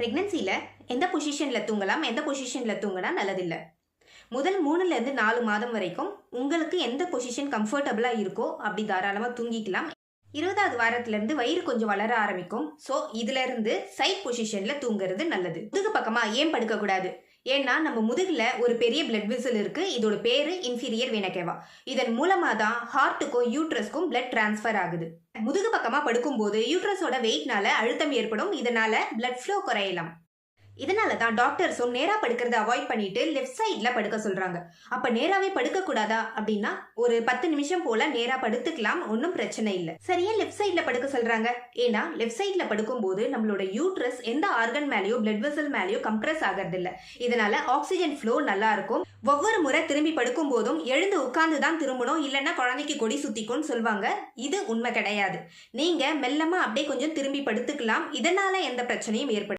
பிரெக்னன்சியில் எந்த பொசிஷனில் தூங்கலாம், எந்த பொசிஷனில் தூங்கினா நல்லதில்லை. முதல் 3லேருந்து 4 மாதம் வரைக்கும் உங்களுக்கு எந்த பொசிஷன் கம்ஃபர்டபுளாக இருக்கோ அப்படி தாராளமாக தூங்கிக்கலாம். 20வது வாரத்திலேருந்து வயிறு கொஞ்சம் வளர ஆரம்பிக்கும். ஸோ இதிலிருந்து சைட் பொசிஷனில் தூங்குறது நல்லது. முதுகு பக்கமாக ஏன் படுக்கக்கூடாது? ஏன்னா நம்ம முதுகில் ஒரு பெரிய பிளட் வெசல் இருக்கு. இதோட பேரு இன்ஃபீரியர் வேனா கேவா. இதன் மூலமாக தான் ஹார்ட்டுக்கும் யூட்ரஸ்க்கும் பிளட் டிரான்ஸ்ஃபர் ஆகுது. முதுகு பக்கமாக படுக்கும்போது யூட்ரஸோட வெயிட்னால அழுத்தம் ஏற்படும். இதனால பிளட் ஃப்ளோ குறையலாம். இதனால தான் டாக்டர்ஸும் நேரா படுக்கிறத அவாய்ட் பண்ணிட்டு லெஃப்ட் சைடில் படுக்க சொல்றாங்க. அப்ப நேராவே படுக்க கூடாதா அப்படின்னா ஒரு 10 நிமிஷம் போல நேரா படுத்துக்கலாம், ஒன்றும் பிரச்சனை இல்லை. சரியா லெஃப்ட் சைடில் படுக்க சொல்றாங்க? ஏன்னா லெஃப்ட் சைடில் படுக்கும்போது நம்மளோட யூட்ரஸ் எந்த ஆர்கன் மேலேயோ பிளட் வெசல் மேலேயோ கம்ப்ரஸ் ஆகிறது இல்லை. இதனால ஆக்சிஜன் ஃப்ளோ நல்லா இருக்கும். ஒவ்வொரு முறை திரும்பி படுக்கும் போதும் எழுந்து உட்கார்ந்து தான் திரும்பணும், இல்லைன்னா குழந்தைக்கு கொடி சுத்திக்கும்னு சொல்லுவாங்க. இது உண்மை கிடையாது. நீங்க மெல்லமா அப்படியே கொஞ்சம் திரும்பி படுத்துக்கலாம். இதனால எந்த பிரச்சனையும் ஏற்படும்